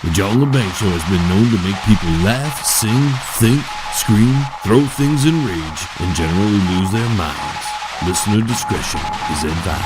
The John Lebang Show has been known to make people laugh, sing, think, scream, throw things in rage, and generally lose their minds. Listener discretion is advised.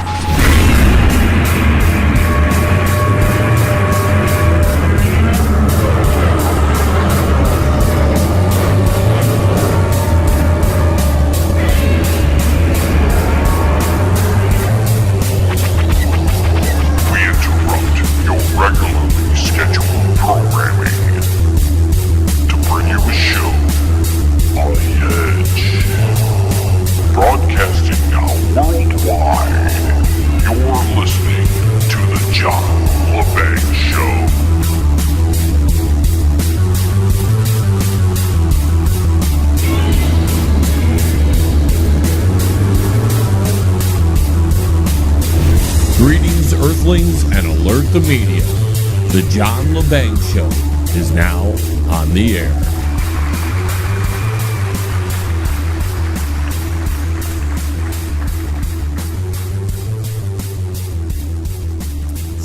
Greetings, Earthlings, and alert the media. The John Lebang Show is now on the air.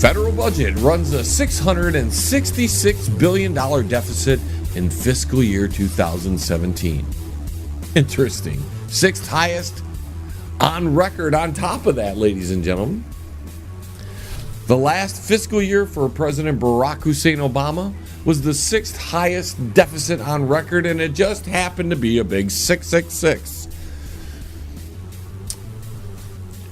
Federal budget runs a $666 billion deficit in fiscal year 2017. Interesting. Sixth highest on record on top of that, ladies and gentlemen. The last fiscal year for President Barack Hussein Obama was the sixth highest deficit on record, and it just happened to be a big 666.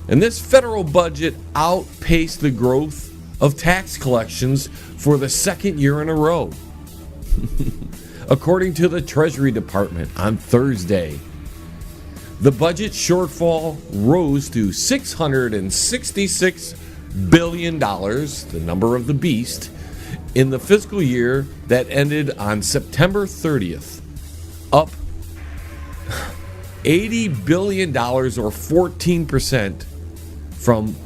And this federal budget outpaced the growth of tax collections for the second year in a row. According to the Treasury Department on Thursday, the budget shortfall rose to $666 billion, the number of the beast, in the fiscal year that ended on September 30th, up $80 billion or 14% from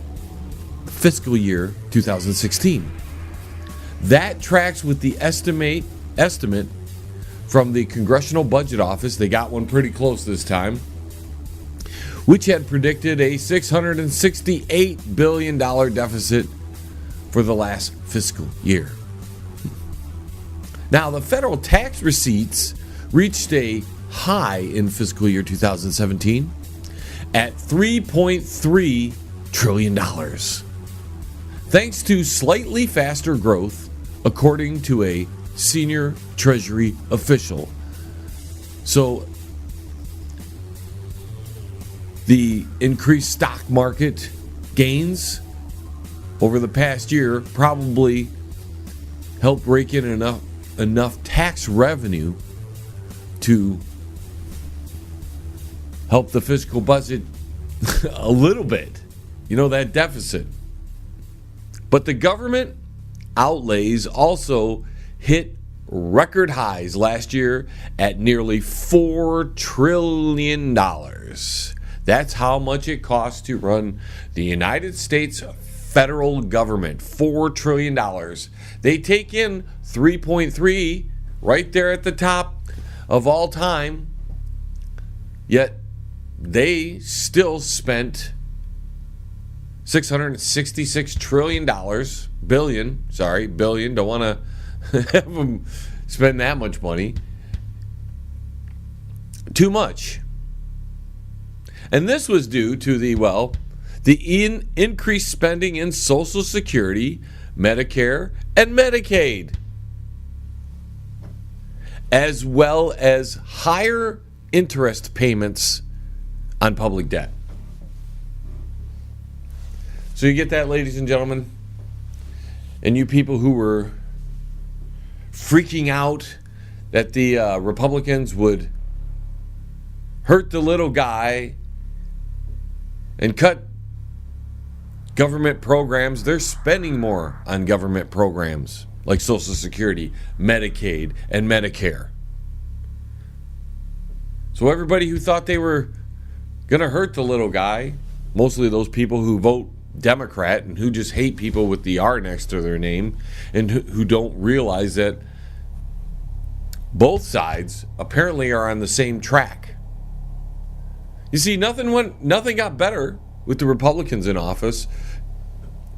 fiscal year 2016. That tracks with the estimate from the Congressional Budget Office. They got one pretty close this time, which had predicted a $668 billion deficit for the last fiscal year. Now, the federal tax receipts reached a high in fiscal year 2017 at $3.3 trillion, thanks to slightly faster growth, according to a senior Treasury official. So, the increased stock market gains over the past year probably helped rake in enough tax revenue to help the fiscal budget a little bit, that deficit. But the government outlays also hit record highs last year at nearly $4 trillion. That's how much it costs to run the United States federal government, $4 trillion. They take in 3.3 right there at the top of all time, yet they still spent $666 trillion, billion, don't want to have them spend that much money. Too much. And this was due to the increased spending in Social Security, Medicare, and Medicaid, as well as higher interest payments on public debt. So you get that, ladies and gentlemen? And you people who were freaking out that the Republicans would hurt the little guy and cut government programs, they're spending more on government programs like Social Security, Medicaid, and Medicare. So everybody who thought they were going to hurt the little guy, mostly those people who vote Democrat and who just hate people with the R next to their name and who don't realize that both sides apparently are on the same track. You see, nothing got better with the Republicans in office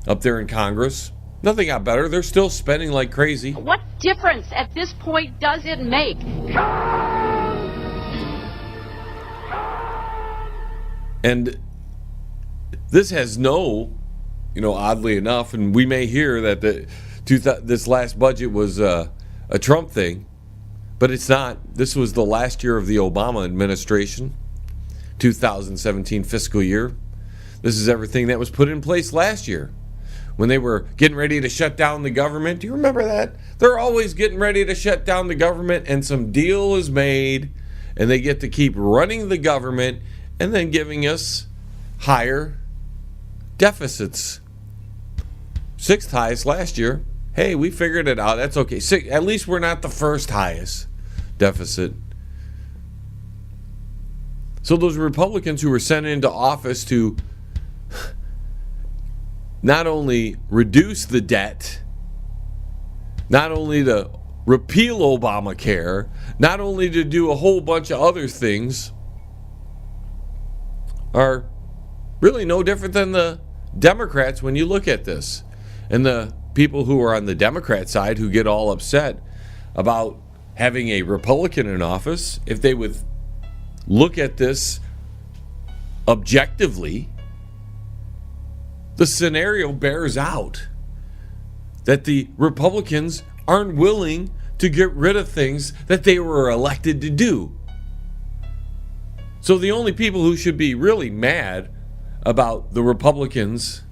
up there in Congress. Nothing got better. They're still spending like crazy. What difference at this point does it make? And this has no, oddly enough, and we may hear that this last budget was a Trump thing, but it's not. This was the last year of the Obama administration, 2017 fiscal year. This is everything that was put in place last year when they were getting ready to shut down the government. Do you remember that? They're always getting ready to shut down the government, and some deal is made, and they get to keep running the government and then giving us higher deficits. Sixth highest last year. Hey, we figured it out. That's okay. At least we're not the first highest deficit. So those Republicans who were sent into office to not only reduce the debt, not only to repeal Obamacare, not only to do a whole bunch of other things, are really no different than the Democrats when you look at this. And the people who are on the Democrat side who get all upset about having a Republican in office, if they would look at this objectively, the scenario bears out that the Republicans aren't willing to get rid of things that they were elected to do. So the only people who should be really mad about the Republicans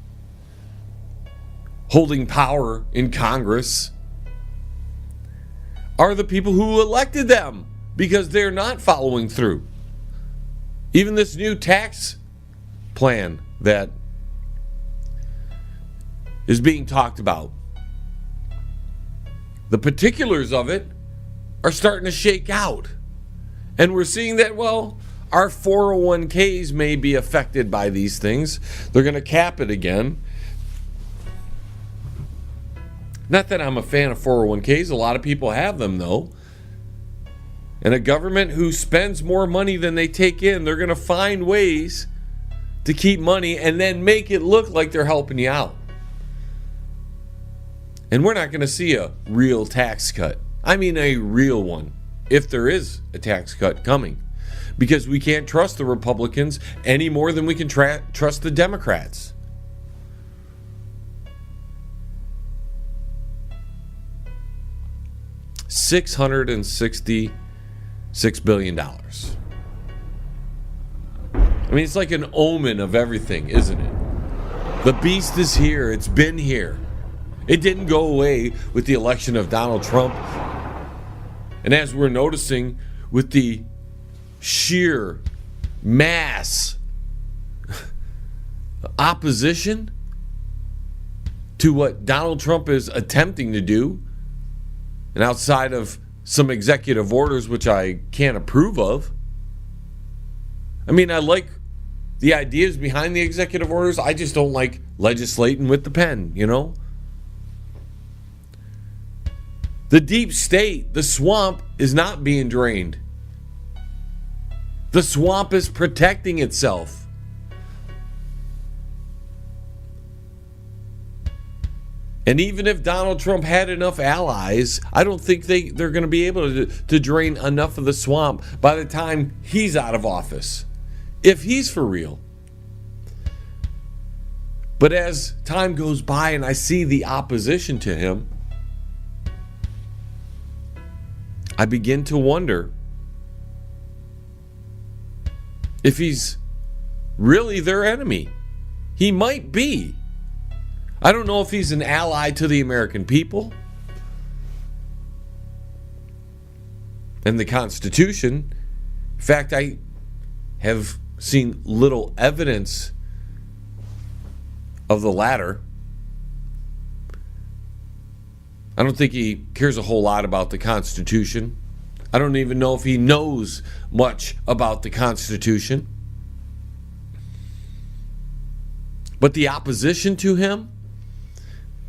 holding power in Congress are the people who elected them, because they're not following through. Even this new tax plan that is being talked about, the particulars of it are starting to shake out. And we're seeing that, our 401ks may be affected by these things. They're going to cap it again. Not that I'm a fan of 401ks. A lot of people have them, though. And a government who spends more money than they take in, they're going to find ways to keep money and then make it look like they're helping you out. And we're not going to see a real tax cut. I mean a real one, if there is a tax cut coming. Because we can't trust the Republicans any more than we can trust the Democrats. $666 billion. I mean, it's like an omen of everything, isn't it? The beast is here. It's been here. It didn't go away with the election of Donald Trump. And as we're noticing with the sheer mass opposition to what Donald Trump is attempting to do, and outside of some executive orders which I can't approve of. I mean, I like the ideas behind the executive orders. I just don't like legislating with the pen, The deep state, the swamp, is not being drained. The swamp is protecting itself. And even if Donald Trump had enough allies, I don't think they're going to be able to drain enough of the swamp by the time he's out of office, if he's for real. But as time goes by and I see the opposition to him, I begin to wonder if he's really their enemy. He might be. I don't know if he's an ally to the American people and the Constitution. In fact, I have seen little evidence of the latter. I don't think he cares a whole lot about the Constitution. I don't even know if he knows much about the Constitution. But the opposition to him,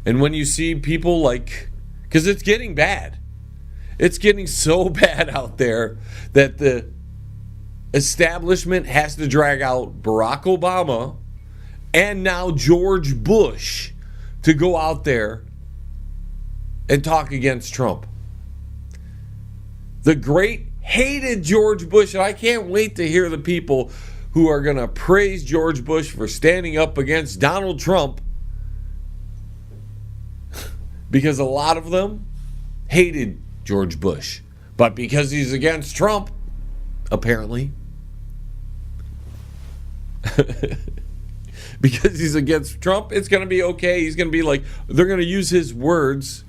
and when you see people like, because it's getting bad. It's getting so bad out there that the establishment has to drag out Barack Obama and now George Bush to go out there and talk against Trump. The great hated George Bush, and I can't wait to hear the people who are going to praise George Bush for standing up against Donald Trump, because a lot of them hated George Bush. But because he's against Trump, apparently, because he's against Trump, it's going to be okay. He's going to be like, they're going to use his words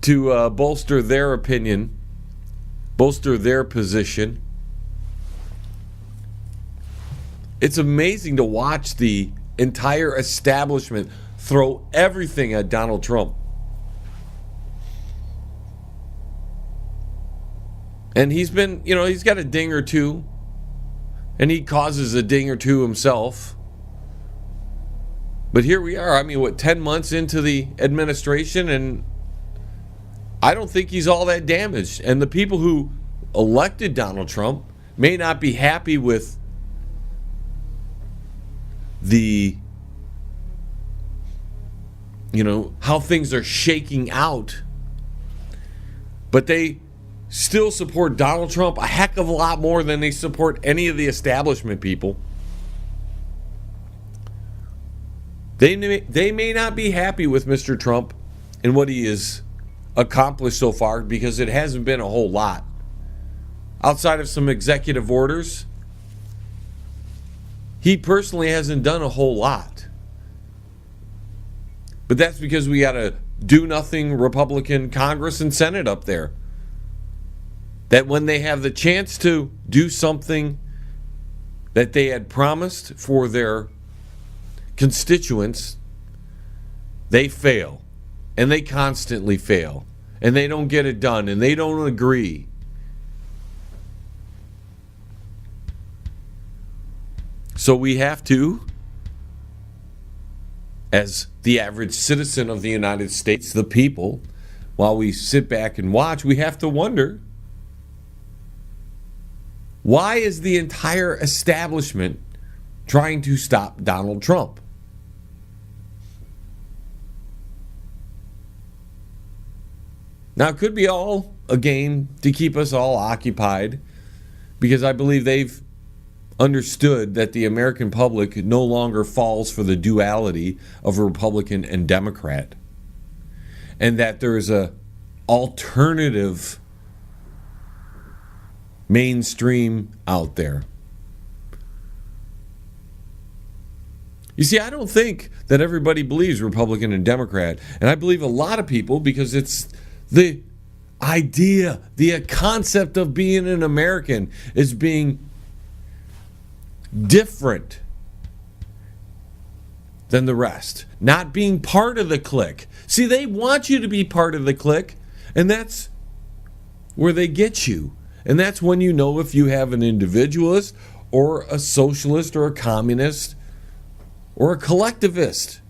to bolster their opinion, bolster their position. It's amazing to watch the entire establishment throw everything at Donald Trump. And he's been, he's got a ding or two, and he causes a ding or two himself. But here we are, 10 months into the administration, and I don't think he's all that damaged. And the people who elected Donald Trump may not be happy with the, how things are shaking out, but they still support Donald Trump a heck of a lot more than they support any of the establishment people. They may not be happy with Mr. Trump and what he has accomplished so far, because it hasn't been a whole lot. Outside of some executive orders, he personally hasn't done a whole lot. But that's because we got a do-nothing Republican Congress and Senate up there, that when they have the chance to do something that they had promised for their constituents, they fail. And they constantly fail. And they don't get it done. And they don't agree. So we have to, as the average citizen of the United States, the people, while we sit back and watch, we have to wonder, why is the entire establishment trying to stop Donald Trump? Now, it could be all a game to keep us all occupied, because I believe they've understood that the American public no longer falls for the duality of Republican and Democrat, and that there is a alternative mainstream out there. You see, I don't think that everybody believes Republican and Democrat, and I believe a lot of people, because it's the idea, the concept of being an American is being different than the rest, not being part of the clique. See, they want you to be part of the clique, and that's where they get you. And that's when you know if you have an individualist or a socialist or a communist or a collectivist.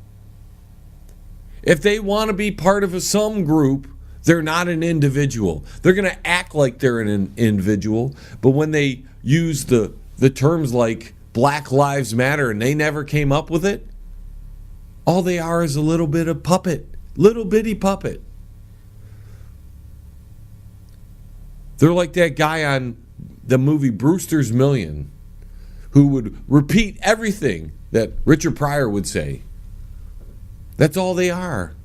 If they want to be part of some group, they're not an individual. They're going to act like they're an individual, but when they use the terms like Black Lives Matter and they never came up with it, all they are is a little bit of puppet, little bitty puppet. They're like that guy on the movie Brewster's Million, who would repeat everything that Richard Pryor would say. That's all they are.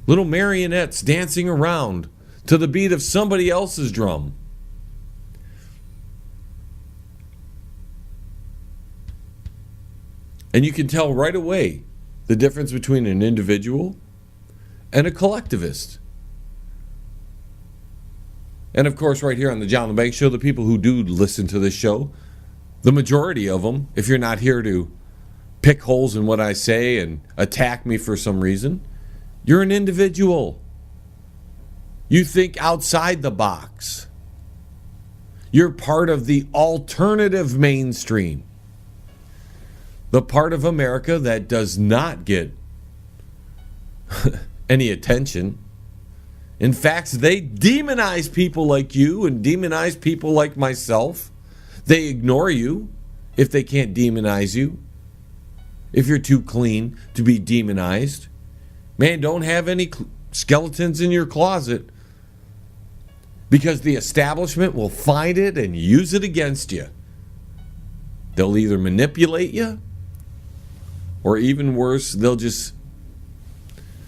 Little marionettes dancing around to the beat of somebody else's drum. And you can tell right away the difference between an individual and a collectivist. And of course, right here on the John Lebang Show, the people who do listen to this show, the majority of them, if you're not here to pick holes in what I say and attack me for some reason, you're an individual. You think outside the box. You're part of the alternative mainstream. The part of America that does not get any attention. In fact, they demonize people like you and demonize people like myself. They ignore you if they can't demonize you. If you're too clean to be demonized. Man, don't have any skeletons in your closet, because the establishment will find it and use it against you. They'll either manipulate you, or even worse, they'll just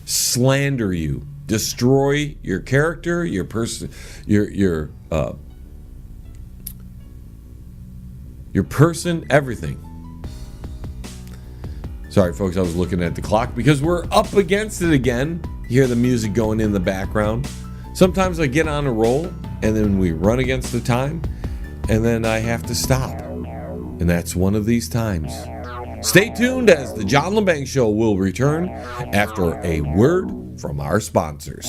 slander you, destroy your character, your person, your person, everything. Sorry, folks, I was looking at the clock because we're up against it again. You hear the music going in the background. Sometimes I get on a roll, and then we run against the time, and then I have to stop. And that's one of these times. Stay tuned, as the John Lebang Show will return after a word from our sponsors.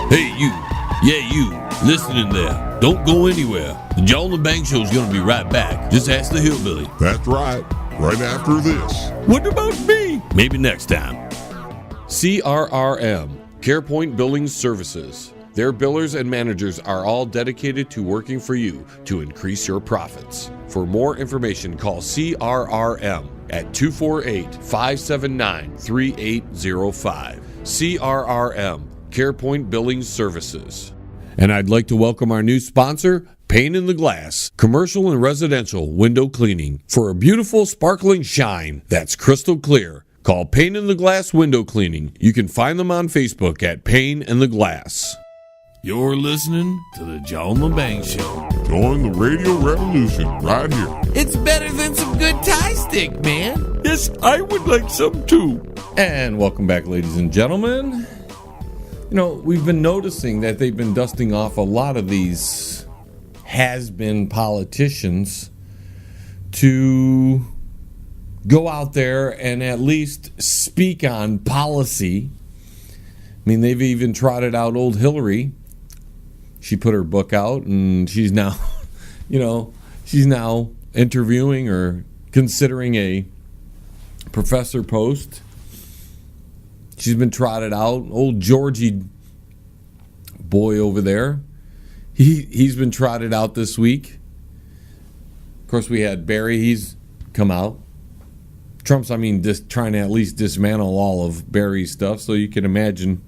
Hey, you. Yeah, you. Listening there. Don't go anywhere. The John Lebang Show is going to be right back. Just ask the hillbilly. That's right. Right after this. What about me? Maybe next time. CRRM, CarePoint Billing Services. Their billers and managers are all dedicated to working for you to increase your profits. For more information, call CRRM at 248-579-3805. CRRM, CarePoint Billing Services. And I'd like to welcome our new sponsor, Pane in the Glass, commercial and residential window cleaning. For a beautiful, sparkling shine that's crystal clear, call Pane in the Glass Window Cleaning. You can find them on Facebook at Pane in the Glass. You're listening to the John Lebang Show. Join the radio revolution right here. It's better than some good Thai stick, man. Yes, I would like some too. And welcome back, ladies and gentlemen. You know, we've been noticing that they've been dusting off a lot of these has-been politicians to go out there and at least speak on policy. I mean, they've even trotted out old Hillary. She put her book out, and she's now, she's now interviewing or considering a professor post. She's been trotted out. Old Georgie boy over there, he's been trotted out this week. Of course, we had Barry. He's come out. Trump's, just trying to at least dismantle all of Barry's stuff. So you can imagine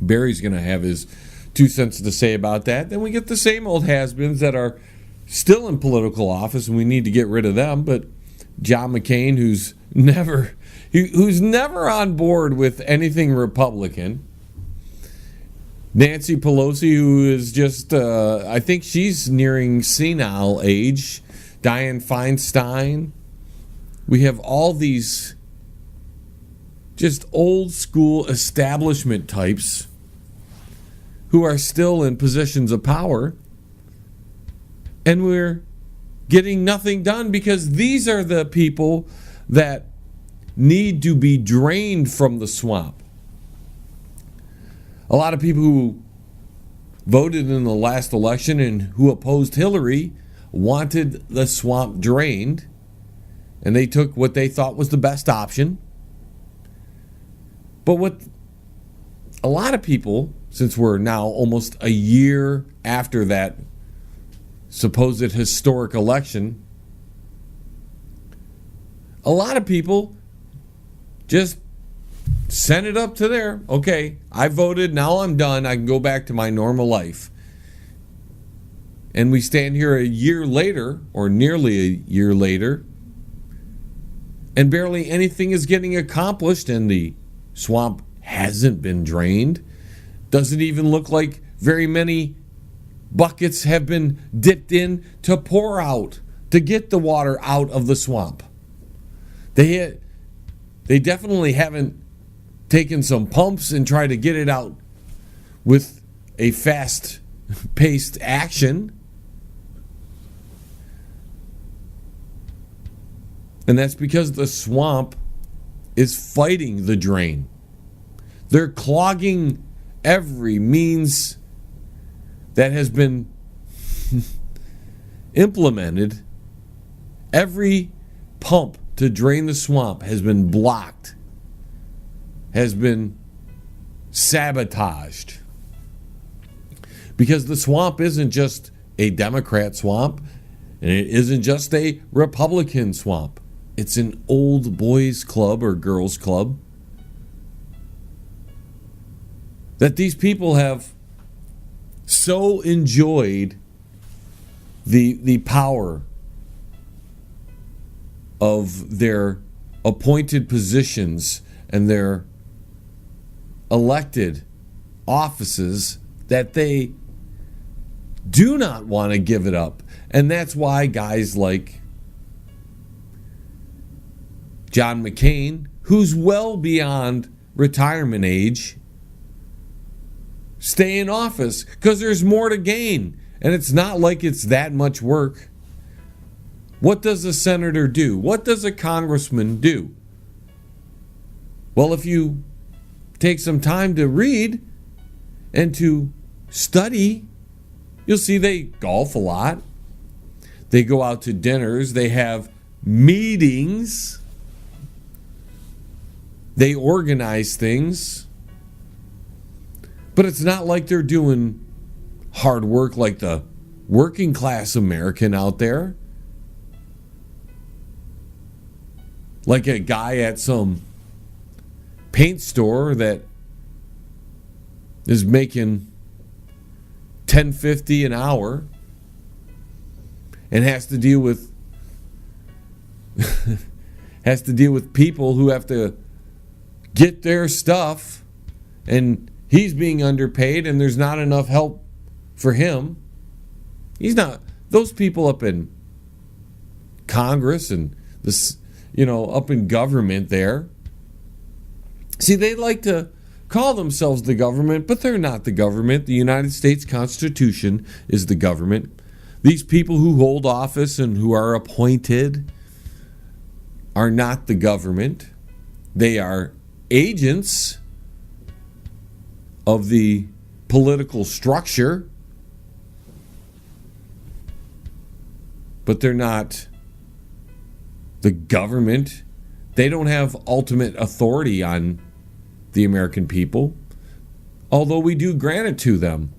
Barry's going to have his 2 cents to say about that. Then we get the same old has-beens that are still in political office, and we need to get rid of them. But John McCain, who's never on board with anything Republican. Nancy Pelosi, who is just, I think she's nearing senile age. Dianne Feinstein. We have all these just old school establishment types who are still in positions of power. And we're getting nothing done because these are the people that need to be drained from the swamp. A lot of people who voted in the last election and who opposed Hillary wanted the swamp drained, and they took what they thought was the best option. But what a lot of people, since we're now almost a year after that supposed historic election, a lot of people just send it up to there. Okay, I voted, now I'm done. I can go back to my normal life. And we stand here a year later, or nearly a year later, and barely anything is getting accomplished, and the swamp hasn't been drained. Doesn't even look like very many buckets have been dipped in to pour out, to get the water out of the swamp. They definitely haven't taken some pumps and tried to get it out with a fast-paced action. And that's because the swamp is fighting the drain. They're clogging every means that has been implemented. Every pump to drain the swamp has been blocked, has been sabotaged. Because the swamp isn't just a Democrat swamp, and it isn't just a Republican swamp. it's an old boys club or girls club that these people have so enjoyed the power of their appointed positions and their elected offices that they do not want to give it up. And that's why guys like John McCain, who's well beyond retirement age, stay in office because there's more to gain. And it's not like it's that much work. What does a senator do? What does a congressman do? Well, if you take some time to read and to study, you'll see they golf a lot. They go out to dinners. They have meetings. They organize things. But it's not like they're doing hard work like the working class American out there. Like a guy at some paint store that is making $10.50 an hour and has to deal with people who have to get their stuff, and he's being underpaid and there's not enough help for him. He's not. Those people up in Congress and this, up in government there. See, they like to call themselves the government, but they're not the government. The United States Constitution is the government. These people who hold office and who are appointed are not the government. They are agents of the political structure, but they're not the government. They don't have ultimate authority on the American people, although we do grant it to them.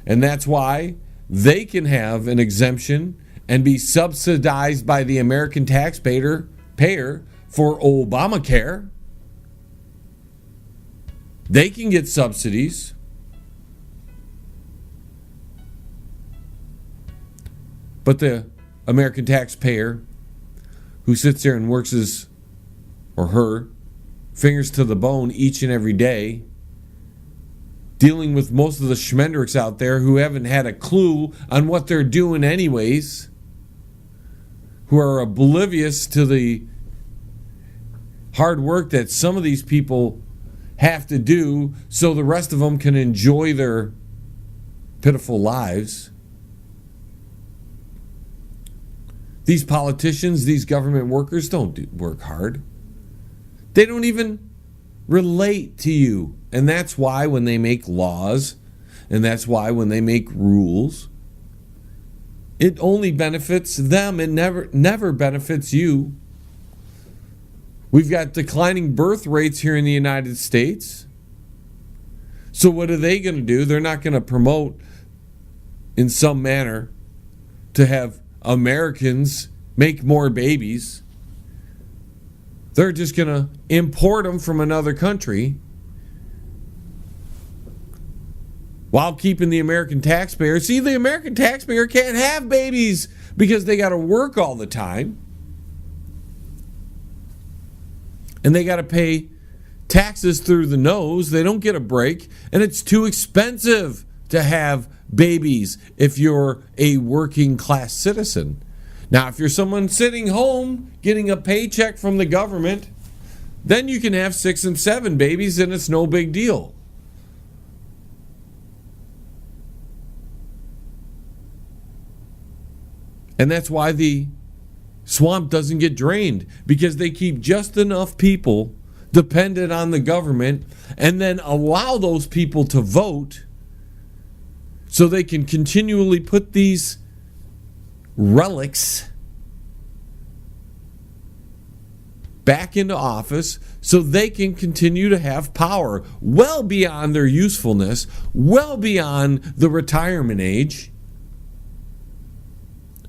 And that's why they can have an exemption and be subsidized by the American taxpayer for Obamacare. They can get subsidies. But the American taxpayer who sits there and works his or her fingers to the bone each and every day, dealing with most of the schmendricks out there who haven't had a clue on what they're doing anyways, who are oblivious to the hard work that some of these people have to do so the rest of them can enjoy their pitiful lives. These politicians, these government workers don't work hard. They don't even relate to you. And that's why when they make laws, and that's why when they make rules, it only benefits them. It never benefits you. We've got declining birth rates here in the United States. So what are they going to do? They're not going to promote in some manner to have Americans make more babies. They're just going to import them from another country while keeping the American taxpayer. See, the American taxpayer can't have babies because they got to work all the time. And they got to pay taxes through the nose. They don't get a break. And it's too expensive to have babies if you're a working class citizen. Now, if you're someone sitting home getting a paycheck from the government, then you can have 6 and 7 babies and it's no big deal. And that's why the swamp doesn't get drained, because they keep just enough people dependent on the government and then allow those people to vote so they can continually put these relics back into office so they can continue to have power well beyond their usefulness, well beyond the retirement age,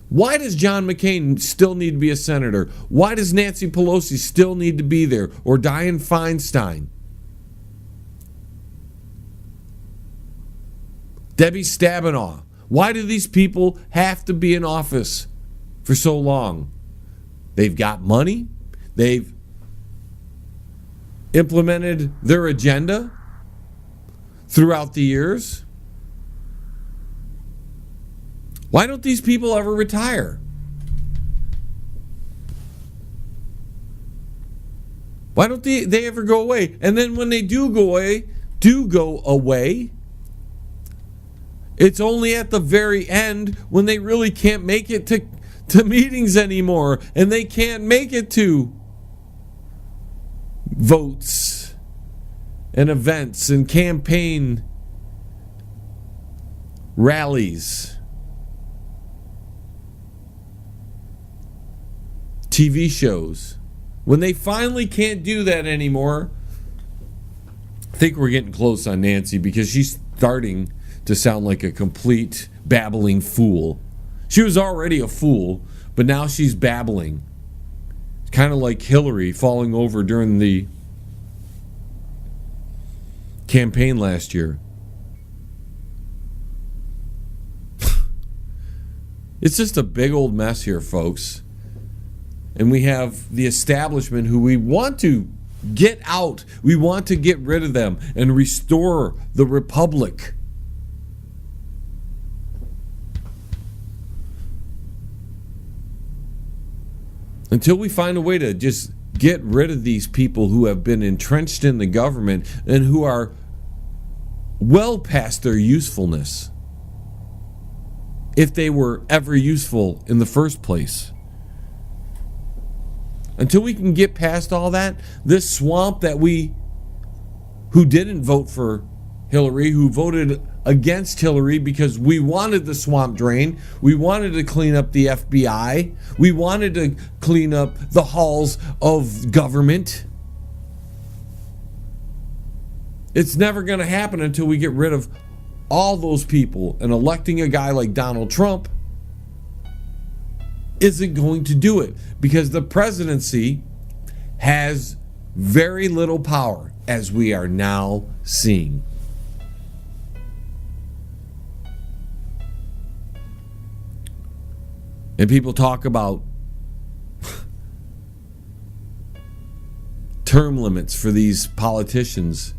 Why does John McCain still need to be a senator? Why does Nancy Pelosi still need to be there? Or Dianne Feinstein? Debbie Stabenow. Why do these people have to be in office for so long? They've got money. They've implemented their agenda throughout the years. Why don't these people ever retire? Why don't they ever go away? And then when they do go away, it's only at the very end when they really can't make it to meetings anymore, and they can't make it to votes and events and campaign rallies, TV shows. When they finally can't do that anymore, I think we're getting close on Nancy, because she's starting to sound like a complete babbling fool. She was already a fool, but now she's babbling. It's kind of like Hillary falling over during the campaign last year. It's just a big old mess here, folks. And we have the establishment who we want to get out. We want to get rid of them and restore the republic. Until we find a way to just get rid of these people who have been entrenched in the government and who are well past their usefulness, if they were ever useful in the first place. Until we can get past all that, this swamp that who didn't vote for Hillary, who voted against Hillary because we wanted the swamp drain, we wanted to clean up the FBI, we wanted to clean up the halls of government. It's never going to happen until we get rid of all those people, and electing a guy like Donald Trump isn't going to do it, because the presidency has very little power, as we are now seeing. And people talk about term limits for these politicians.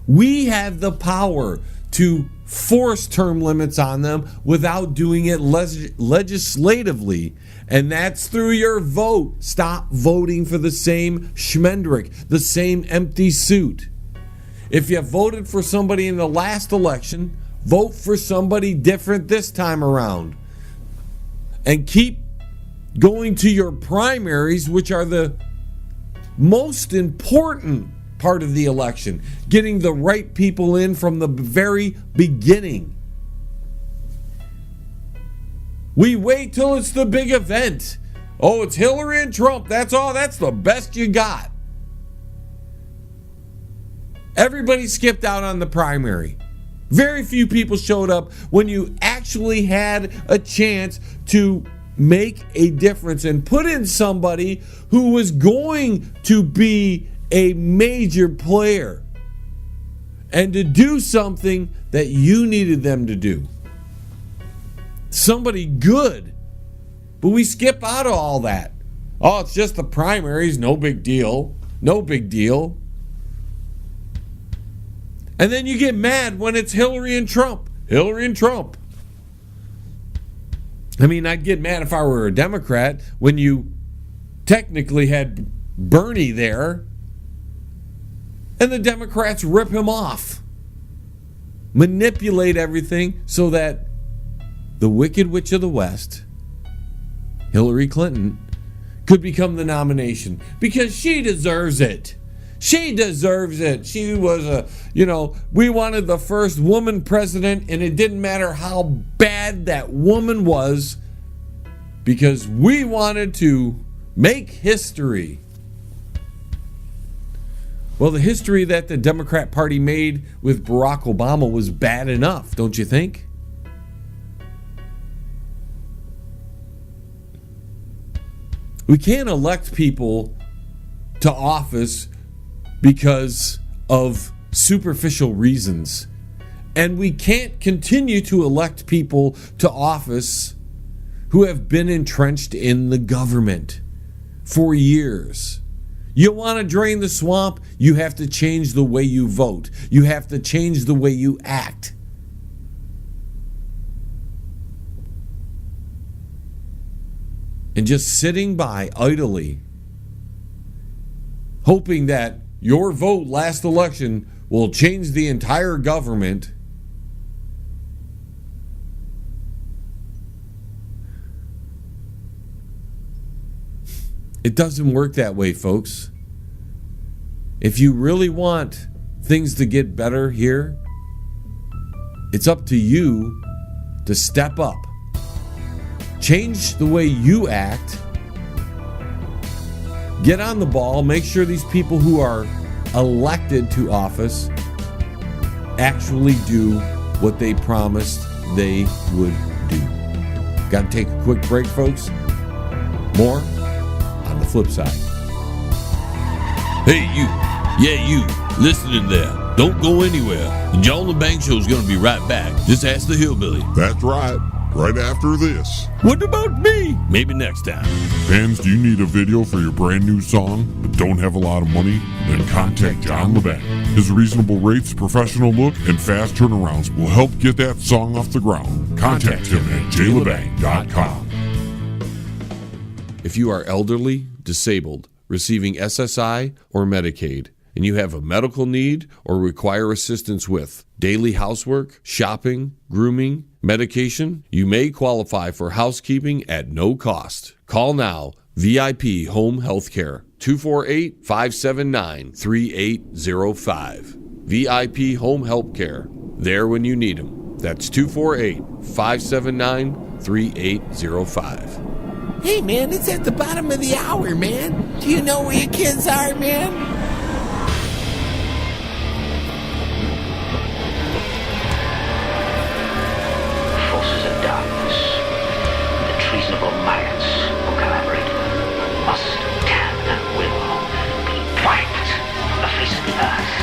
We have the power to force term limits on them without doing it legislatively. And that's through your vote. Stop voting for the same schmendrick, the same empty suit. If you voted for somebody in the last election, vote for somebody different this time around. And keep going to your primaries, which are the most important part of the election. Getting the right people in from the very beginning. We wait till it's the big event. Oh, it's Hillary and Trump. That's all. That's the best you got. Everybody skipped out on the primary. Very few people showed up when you actually had a chance to make a difference and put in somebody who was going to be a major player and to do something that you needed them to do. Somebody good. But we skip out of all that. Oh, it's just the primaries. No big deal. No big deal. And then you get mad when it's Hillary and Trump. Hillary and Trump. I mean, I'd get mad if I were a Democrat when you technically had Bernie there and the Democrats rip him off. Manipulate everything so that the Wicked Witch of the West, Hillary Clinton, could become the nomination because she deserves it. She deserves it. She was we wanted the first woman president, and it didn't matter how bad that woman was because we wanted to make history. Well, the history that the Democrat Party made with Barack Obama was bad enough, don't you think? We can't elect people to office because of superficial reasons. And we can't continue to elect people to office who have been entrenched in the government for years. You want to drain the swamp? You have to change the way you vote. You have to change the way you act. And just sitting by idly, hoping that your vote last election will change the entire government, it doesn't work that way, folks. If you really want things to get better here, it's up to you to step up. Change the way you act. Get on the ball. Make sure these people who are elected to office actually do what they promised they would do. Got to take a quick break, folks. More on the flip side. Hey, you. Yeah, you. Listening there. Don't go anywhere. The John Lebang Show is going to be right back. Just ask the hillbilly. That's right. Right after this. What about me? Maybe next time. Fans, do you need a video for your brand new song but don't have a lot of money? Then contact John Lebang. His reasonable rates, professional look, and fast turnarounds will help get that song off the ground. Contact him at jlebang.com. If you are elderly, disabled, receiving SSI or Medicaid, and you have a medical need or require assistance with daily housework, shopping, grooming, medication, you may qualify for housekeeping at no cost. Call now, VIP Home Healthcare, 248-579-3805. VIP Home Healthcare, there when you need them. That's 248-579-3805. Hey, man, it's at the bottom of the hour, man. Do you know where your kids are, man? Forces of darkness, the treasonable minds who collaborate, must, can, and will be wiped from the face of the earth.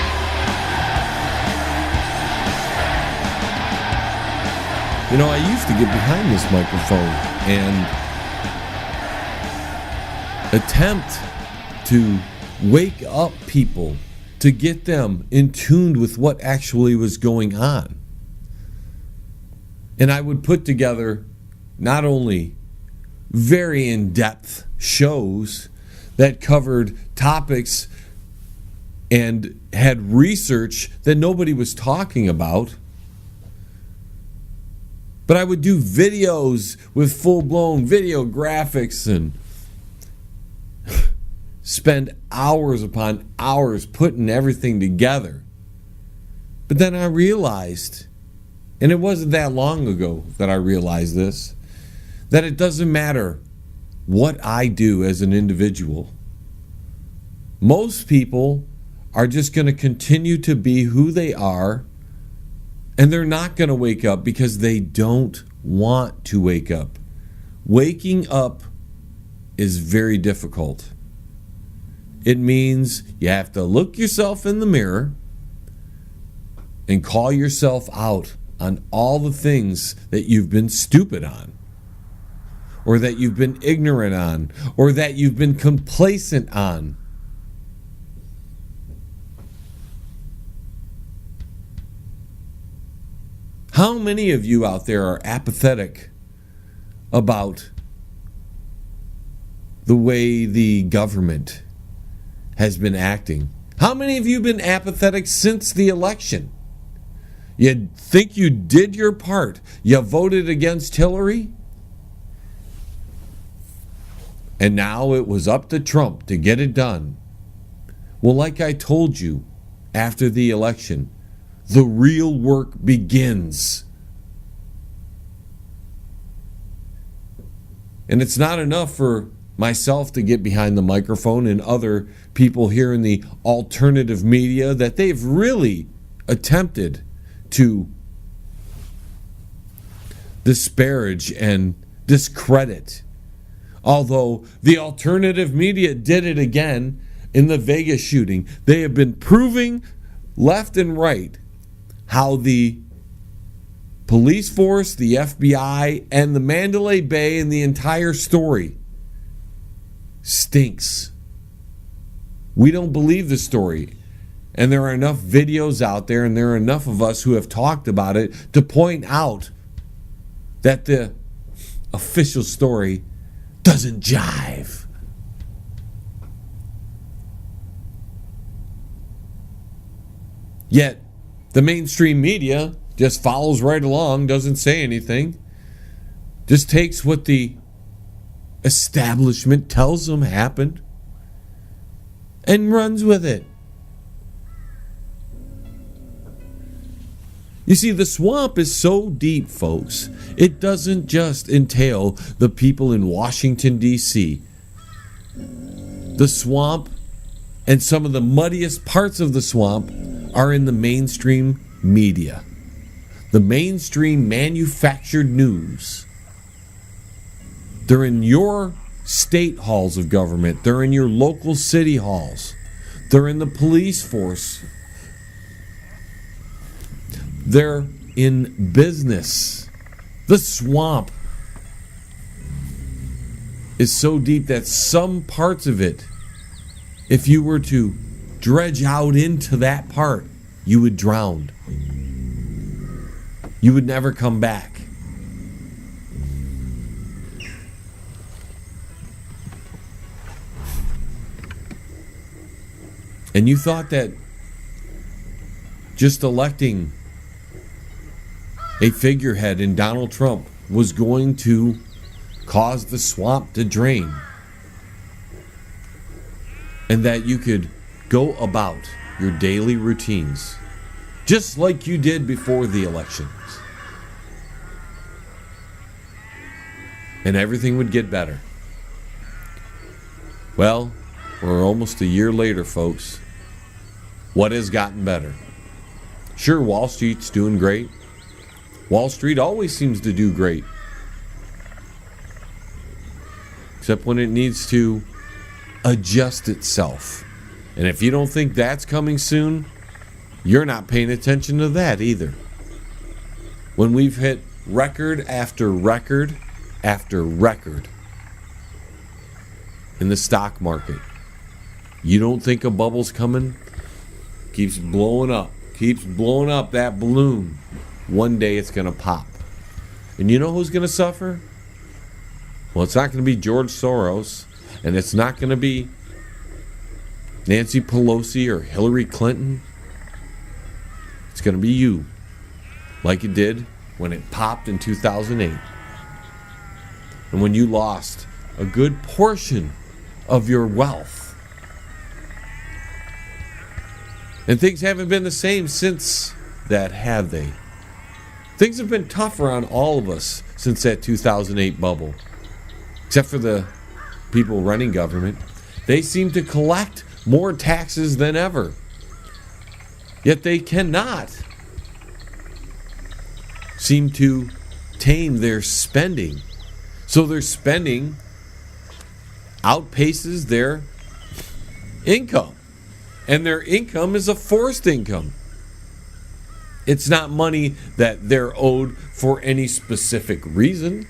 You know, I used to get behind this microphone and attempt to wake up people, to get them in tune with what actually was going on. And I would put together not only very in-depth shows that covered topics and had research that nobody was talking about, but I would do videos with full-blown video graphics and spend hours upon hours putting everything together. But then I realized, and it wasn't that long ago that I realized this, that it doesn't matter what I do as an individual. Most people are just going to continue to be who they are, and they're not going to wake up because they don't want to wake up. Waking up is very difficult. It means you have to look yourself in the mirror and call yourself out on all the things that you've been stupid on, or that you've been ignorant on, or that you've been complacent on. How many of you out there are apathetic about the way the government has been acting? How many of you have been apathetic since the election? You think you did your part? You voted against Hillary? And now it was up to Trump to get it done. Well, like I told you after the election, the real work begins. And it's not enough for myself to get behind the microphone and other people here in the alternative media that they've really attempted to disparage and discredit Although the alternative media did it again in the Vegas shooting. They have been proving left and right how the police force, the FBI, and the Mandalay Bay and the entire story stinks. We don't believe the story. And there are enough videos out there, and there are enough of us who have talked about it to point out that the official story doesn't jive. Yet, the mainstream media just follows right along, doesn't say anything, just takes what the establishment tells them happened and runs with it. You see, the swamp is so deep, folks, it doesn't just entail the people in Washington, D.C. The swamp and some of the muddiest parts of the swamp are in the mainstream media. The mainstream manufactured news. They're in your state halls of government. They're in your local city halls. They're in the police force. They're in business. The swamp is so deep that some parts of it, if you were to dredge out into that part, you would drown. You would never come back. And you thought that just electing a figurehead in Donald Trump was going to cause the swamp to drain, and that you could go about your daily routines just like you did before the elections, and everything would get better. Well, we're almost a year later, folks. What has gotten better? Sure, Wall Street's doing great. Wall Street always seems to do great, except when it needs to adjust itself. And if you don't think that's coming soon, you're not paying attention to that either. When we've hit record after record after record in the stock market, you don't think a bubble's coming? Keeps blowing up, that balloon. One day it's going to pop. And you know who's going to suffer? Well, it's not going to be George Soros, and it's not going to be Nancy Pelosi or Hillary Clinton. It's going to be you, like it did when it popped in 2008. And when you lost a good portion of your wealth. And things haven't been the same since that, have they? Things have been tougher on all of us since that 2008 bubble. Except for the people running government. They seem to collect more taxes than ever. Yet they cannot seem to tame their spending. So their spending outpaces their income. And their income is a forced income. It's not money that they're owed for any specific reason.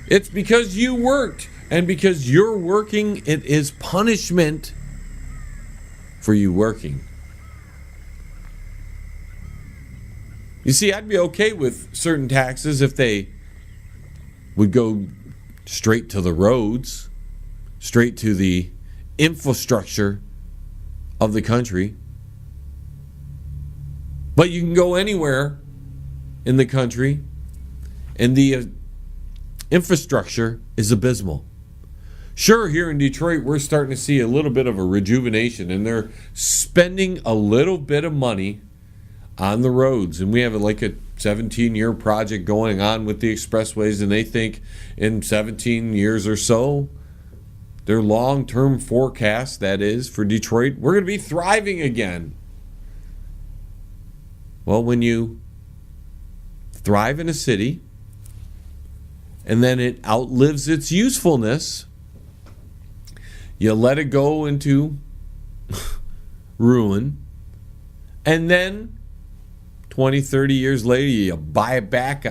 It's because you worked. And because you're working, it is punishment for you working. You see, I'd be okay with certain taxes if they would go straight to the roads, straight to the infrastructure of the country. But you can go anywhere in the country and the infrastructure is abysmal. Sure, here in Detroit, we're starting to see a little bit of a rejuvenation, and they're spending a little bit of money on the roads. And we have like a 17-year project going on with the expressways, and they think in 17 years or so, their long-term forecast, that is, for Detroit, we're going to be thriving again. Well, when you thrive in a city, and then it outlives its usefulness, you let it go into ruin, and then 20, 30 years later, you buy it back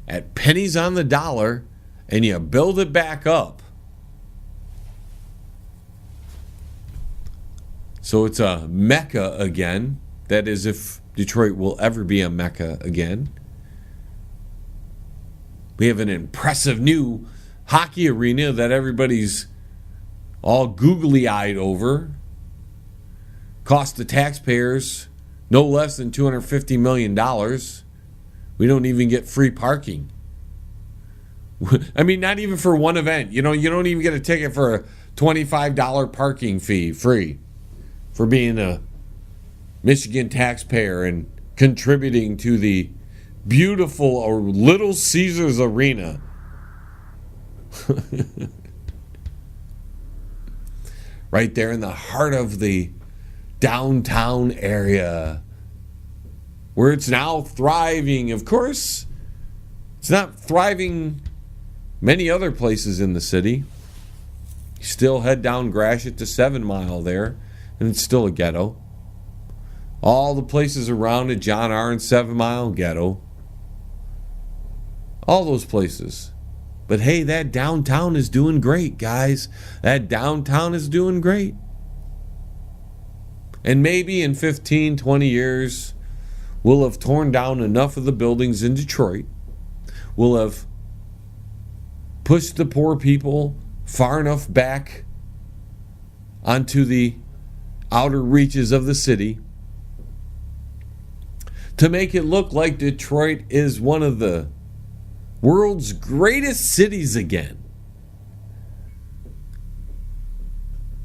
at pennies on the dollar, and you build it back up. So it's a mecca again. That is, if Detroit will ever be a mecca again. We have an impressive new hockey arena that everybody's all googly-eyed over. Cost the taxpayers no less than $250 million. We don't even get free parking. I mean, not even for one event. You don't even get a ticket for a $25 parking fee free for being a Michigan taxpayer and contributing to the beautiful Little Caesars Arena. Right there in the heart of the downtown area, where it's now thriving. Of course, it's not thriving many other places in the city. You still head down Gratiot to 7 Mile there, and it's still a ghetto. All the places around it, John R. and 7 Mile, ghetto. All those places. But hey, that downtown is doing great, guys. That downtown is doing great. And maybe in 15, 20 years, we'll have torn down enough of the buildings in Detroit. We'll have pushed the poor people far enough back onto the outer reaches of the city to make it look like Detroit is one of the world's greatest cities again.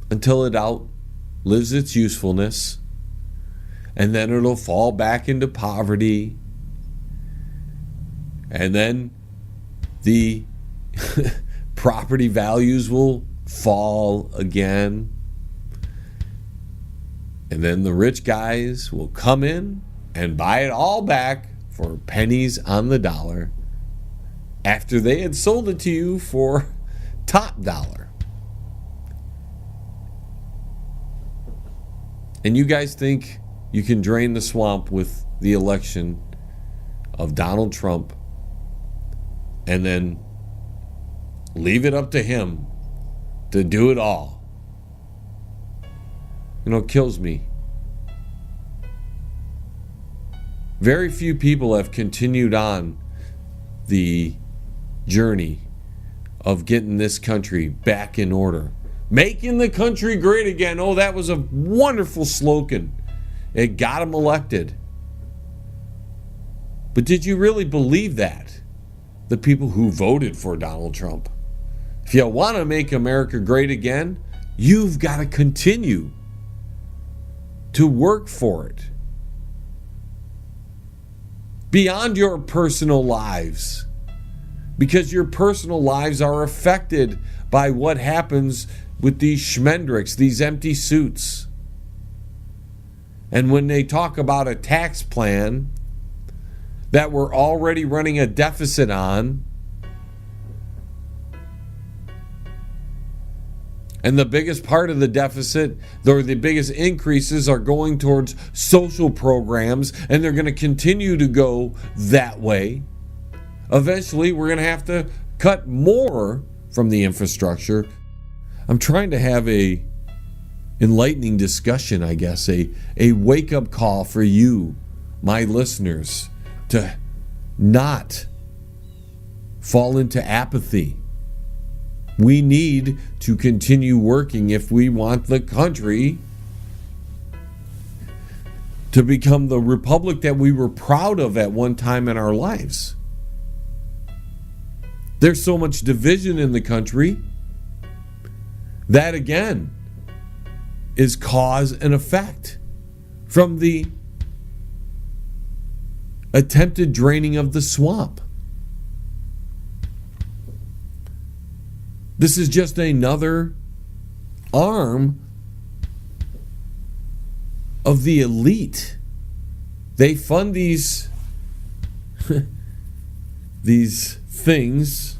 Until it outlives its usefulness, and then it'll fall back into poverty, and then the property values will fall again, and then the rich guys will come in and buy it all back for pennies on the dollar after they had sold it to you for top dollar. And you guys think you can drain the swamp with the election of Donald Trump and then leave it up to him to do it all. It kills me. Very few people have continued on the journey of getting this country back in order. Making the country great again. Oh, that was a wonderful slogan. It got him elected. But did you really believe that? The people who voted for Donald Trump. If you want to make America great again, you've got to continue to work for it. Beyond your personal lives. Because your personal lives are affected by what happens with these schmendricks, these empty suits. And when they talk about a tax plan that we're already running a deficit on, and the biggest part of the deficit, or the biggest increases, are going towards social programs, and they're going to continue to go that way. Eventually, we're going to have to cut more from the infrastructure. I'm trying to have a enlightening discussion, I guess, a wake-up call for you, my listeners, to not fall into apathy. We need to continue working if we want the country to become the republic that we were proud of at one time in our lives. There's so much division in the country. That, again, is cause and effect from the attempted draining of the swamp. This is just another arm of the elite. They fund these these things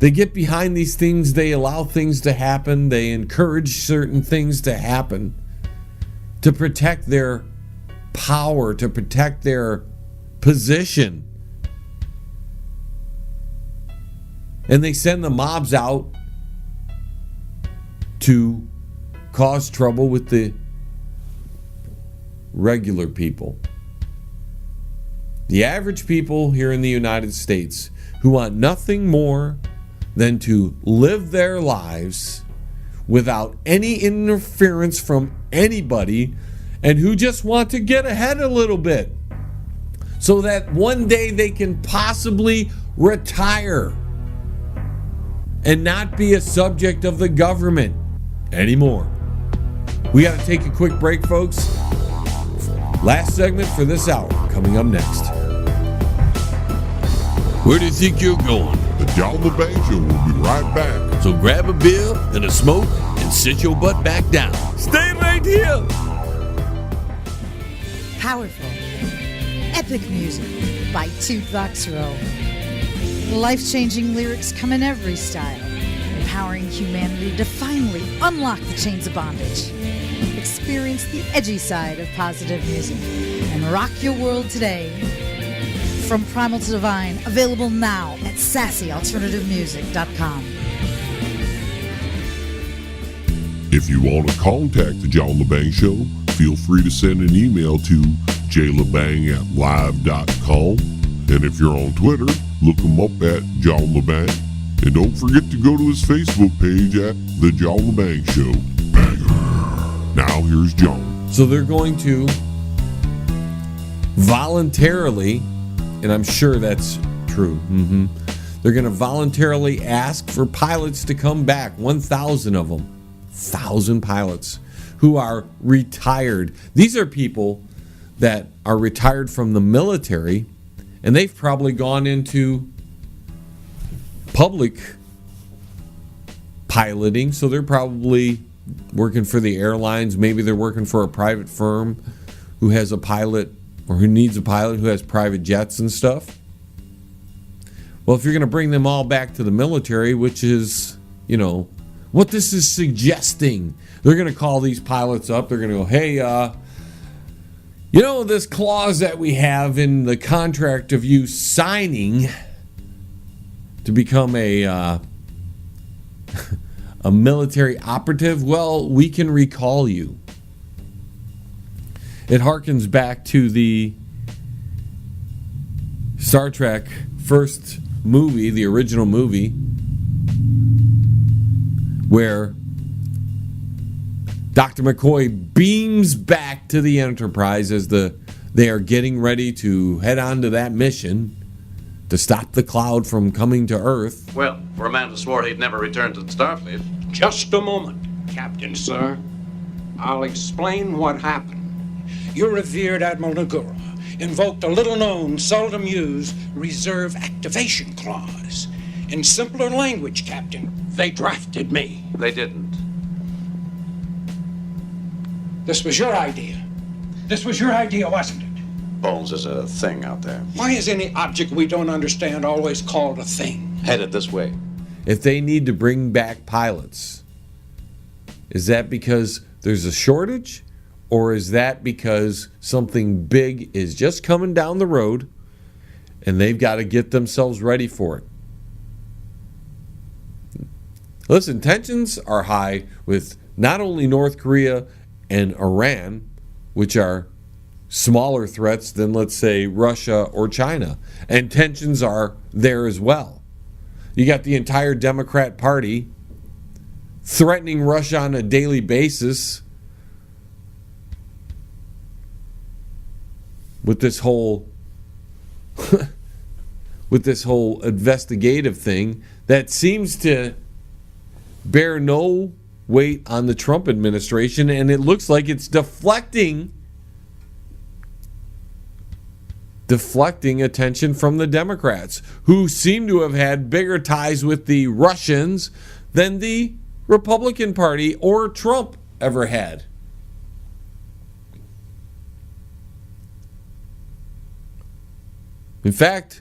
They get behind these things. They allow things to happen. They encourage certain things to happen to protect their power, to protect their position. And they send the mobs out to cause trouble with the regular people. The average people here in the United States who want nothing more than to live their lives without any interference from anybody, and who just want to get ahead a little bit so that one day they can possibly retire and not be a subject of the government anymore. We got to take a quick break, folks. Last segment for this hour coming up next. Where do you think you're going? The John LeBang Show will be right back. So grab a beer and a smoke and sit your butt back down. Stay right here. Powerful, epic music by Toothbox Row. Life-changing lyrics come in every style, empowering humanity to finally unlock the chains of bondage. Experience the edgy side of positive music and rock your world today. From Primal to Divine, available now at sassyalternativemusic.com. If you want to contact the John LeBang Show, feel free to send an email to jlebang@live.com. And if you're on Twitter, look him up at John LeBang. And don't forget to go to his Facebook page at The John LeBang Show. Now here's John. So they're going to voluntarily, and I'm sure that's true, they're going to voluntarily ask for pilots to come back, 1,000 of them, 1,000 pilots who are retired. These are people that are retired from the military, and they've probably gone into public piloting, so they're probably working for the airlines. Maybe they're working for a private firm who has a pilot, or who needs a pilot who has private jets and stuff. Well, if you're going to bring them all back to the military, which is, what this is suggesting, they're going to call these pilots up. They're going to go, hey, this clause that we have in the contract of you signing to become a military operative, well, we can recall you. It harkens back to the Star Trek first movie, the original movie, where Dr. McCoy beams back to the Enterprise as they are getting ready to head on to that mission to stop the cloud from coming to Earth. Well, for a man who swore he'd never return to the Starfleet. Just a moment, Captain, sir. I'll explain what happened. Your revered Admiral Nagura invoked a little-known, seldom-used reserve activation clause. In simpler language, Captain, they drafted me. They didn't. This was your idea. This was your idea, wasn't it? Bones is a thing out there. Why is any object we don't understand always called a thing? Headed this way. If they need to bring back pilots, is that because there's a shortage? Or is that because something big is just coming down the road and they've got to get themselves ready for it? Listen, tensions are high with not only North Korea and Iran, which are smaller threats than, let's say, Russia or China. And tensions are there as well. You got the entire Democrat Party threatening Russia on a daily basis with this whole investigative thing that seems to bear no weight on the Trump administration, and it looks like it's deflecting attention from the Democrats, who seem to have had bigger ties with the Russians than the Republican Party or Trump ever had. In fact,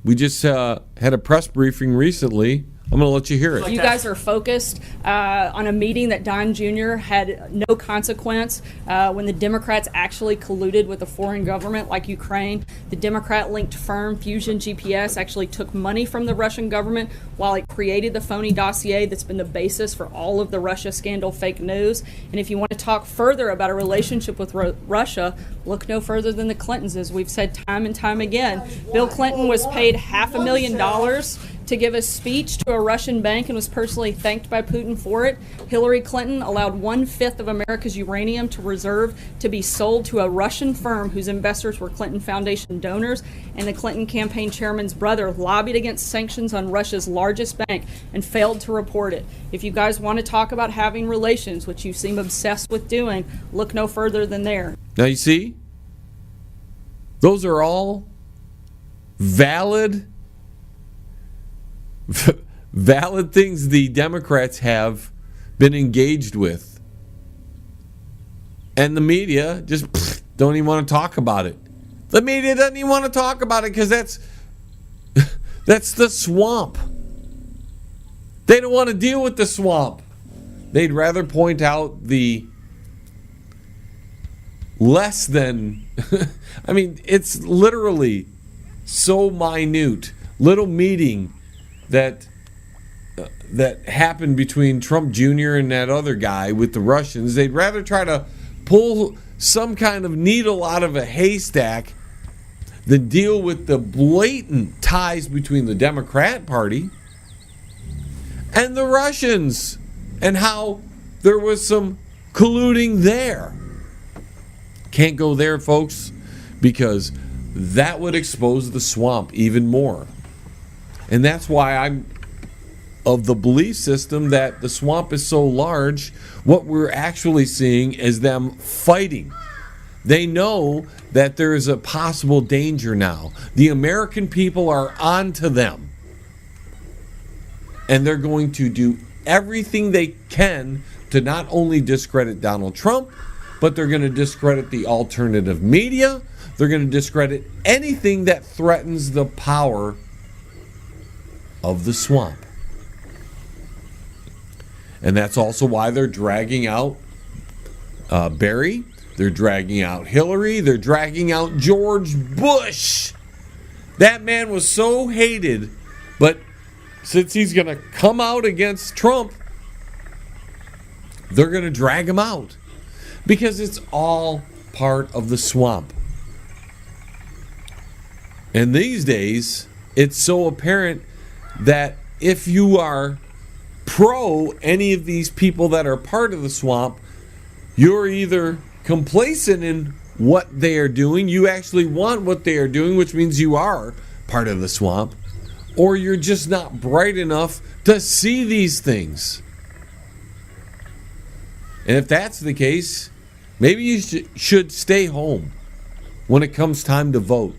we just had a press briefing recently I'm going to let you hear it. You guys are focused on a meeting that Don Jr. had no consequence when the Democrats actually colluded with a foreign government like Ukraine. The Democrat-linked firm Fusion GPS actually took money from the Russian government while it created the phony dossier that's been the basis for all of the Russia scandal fake news. And if you want to talk further about a relationship with Russia, look no further than the Clintons, as we've said time and time again. Bill Clinton was paid $500,000 to give a speech to a Russian bank and was personally thanked by Putin for it. Hillary Clinton allowed 1/5 of America's uranium to reserve to be sold to a Russian firm whose investors were Clinton Foundation donors, and the Clinton campaign chairman's brother lobbied against sanctions on Russia's largest bank and failed to report it. If you guys want to talk about having relations, which you seem obsessed with doing, look no further than there. Now you see, those are all valid things the Democrats have been engaged with. And the media just don't even want to talk about it. The media doesn't even want to talk about it because that's the swamp. They don't want to deal with the swamp. They'd rather point out the less than I mean, it's literally so minute. Little meeting that happened between Trump Jr. and that other guy with the Russians. They'd rather try to pull some kind of needle out of a haystack than deal with the blatant ties between the Democrat Party and the Russians and how there was some colluding there. Can't go there, folks, because that would expose the swamp even more. And that's why I'm of the belief system that the swamp is so large. What we're actually seeing is them fighting. They know that there is a possible danger now. The American people are onto them. And they're going to do everything they can to not only discredit Donald Trump, but they're going to discredit the alternative media. They're going to discredit anything that threatens the power of the swamp. And that's also why they're dragging out Barry. They're dragging out Hillary. They're dragging out George Bush. That man was so hated, but since he's going to come out against Trump, they're going to drag him out because it's all part of the swamp. And these days, it's so apparent that if you are pro any of these people that are part of the swamp, you're either complacent in what they are doing, you actually want what they are doing, which means you are part of the swamp, or you're just not bright enough to see these things. And if that's the case, maybe you should stay home when it comes time to vote,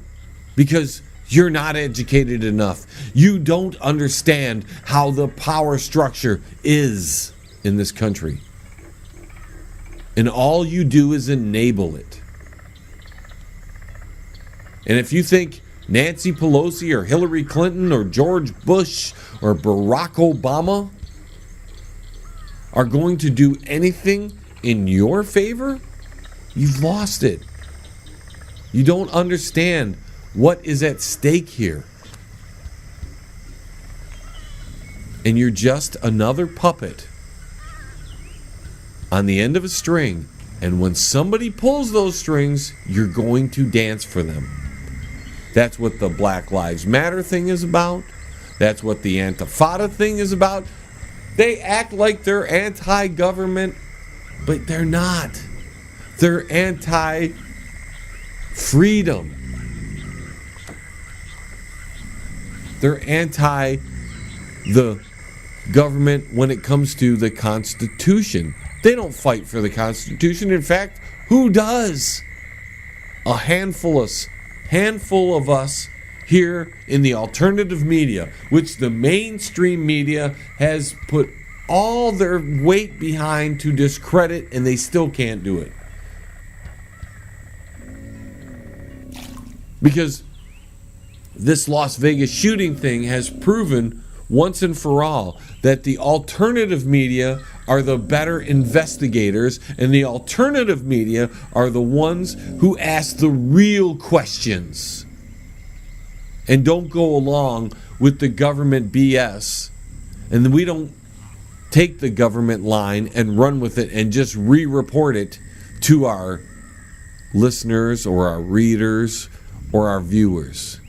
because you're not educated enough. You don't understand how the power structure is in this country. And all you do is enable it. And if you think Nancy Pelosi or Hillary Clinton or George Bush or Barack Obama are going to do anything in your favor, you've lost it. You don't understand what is at stake here. And you're just another puppet on the end of a string. And when somebody pulls those strings, you're going to dance for them. That's what the Black Lives Matter thing is about. That's what the Antifada thing is about. They act like they're anti-government, but they're not. They're anti-freedom. They're anti the government when it comes to the Constitution. They don't fight for the Constitution. In fact, who does? A handful of us here in the alternative media, which the mainstream media has put all their weight behind to discredit, and they still can't do it. Because this Las Vegas shooting thing has proven once and for all that the alternative media are the better investigators, and the alternative media are the ones who ask the real questions and don't go along with the government BS. And then we don't take the government line and run with it and just re-report it to our listeners or our readers or our viewers.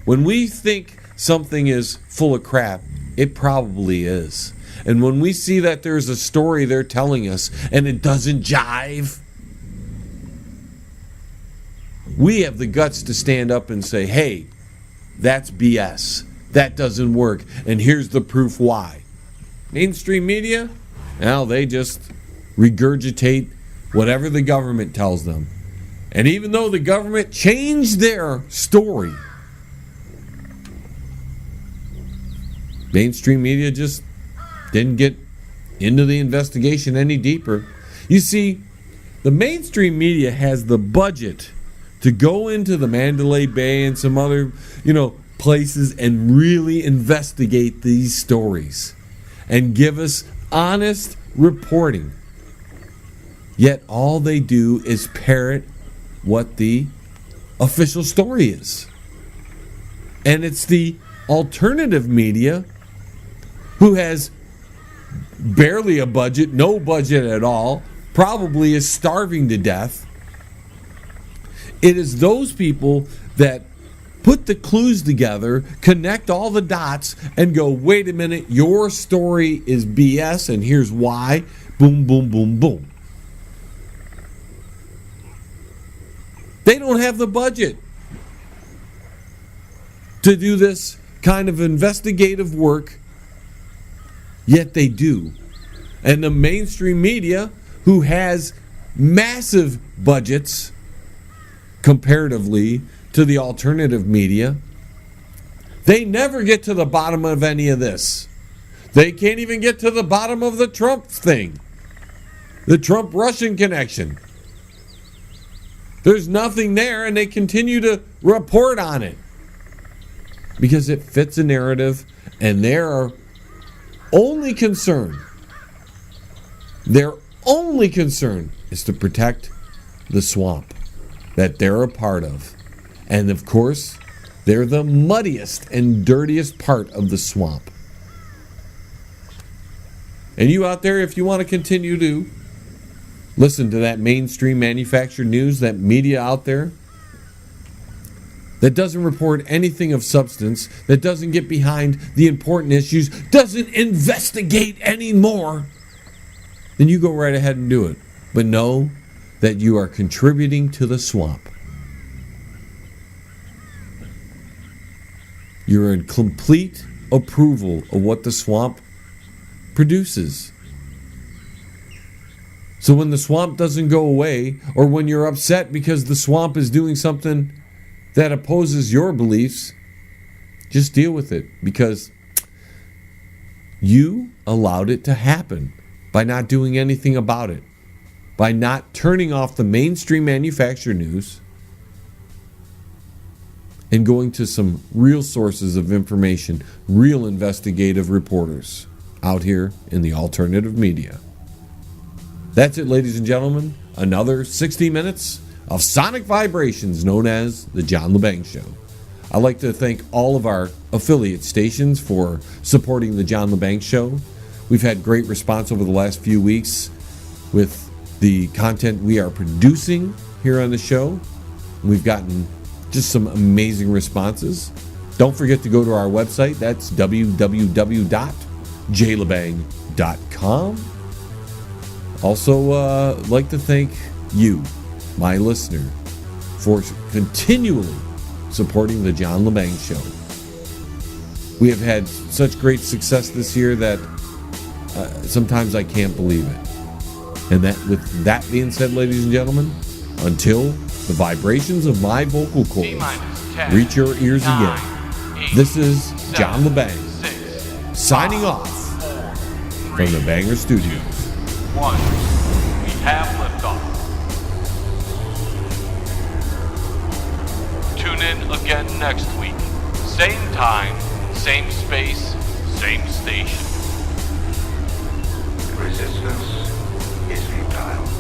When we think something is full of crap, it probably is. And when we see that there's a story they're telling us and it doesn't jive, we have the guts to stand up and say, hey, that's BS. That doesn't work. And here's the proof why. Mainstream media, well, they just regurgitate whatever the government tells them. And even though the government changed their story, mainstream media just didn't get into the investigation any deeper. You see, the mainstream media has the budget to go into the Mandalay Bay and some other, places and really investigate these stories and give us honest reporting. Yet all they do is parrot what the official story is. And it's the alternative media who has barely a budget, no budget at all, probably is starving to death. It is those people that put the clues together, connect all the dots, and go, wait a minute, your story is BS, and here's why. Boom, boom, boom, boom. They don't have the budget to do this kind of investigative work, yet they do. And the mainstream media, who has massive budgets comparatively to the alternative media, they never get to the bottom of any of this. They can't even get to the bottom of the Trump thing, the Trump-Russian connection. There's nothing there, and they continue to report on it because it fits a narrative, and their only concern is to protect the swamp that they're a part of. And of course, they're the muddiest and dirtiest part of the swamp. And you out there, if you want to continue to listen to that mainstream manufactured news, that media out there that doesn't report anything of substance, that doesn't get behind the important issues, doesn't investigate anymore, then you go right ahead and do it. But know that you are contributing to the swamp. You're in complete approval of what the swamp produces. So when the swamp doesn't go away, or when you're upset because the swamp is doing something that opposes your beliefs, just deal with it, because you allowed it to happen by not doing anything about it, by not turning off the mainstream manufactured news and going to some real sources of information, real investigative reporters out here in the alternative media. That's it, ladies and gentlemen. Another 60 minutes of sonic vibrations known as The John Lebang Show. I'd like to thank all of our affiliate stations for supporting The John Lebang Show. We've had great response over the last few weeks with the content we are producing here on the show. We've gotten just some amazing responses. Don't forget to go to our website. That's www.jlebang.com. Also, like to thank you, my listener, for continually supporting the John Lebang Show. We have had such great success this year that sometimes I can't believe it. And that, with that being said, ladies and gentlemen, until the vibrations of my vocal cords reach your ears again, this is John Lebang signing off from the Banger Studios. 1. We have liftoff. Tune in again next week. Same time, Same space, same station. Resistance is futile.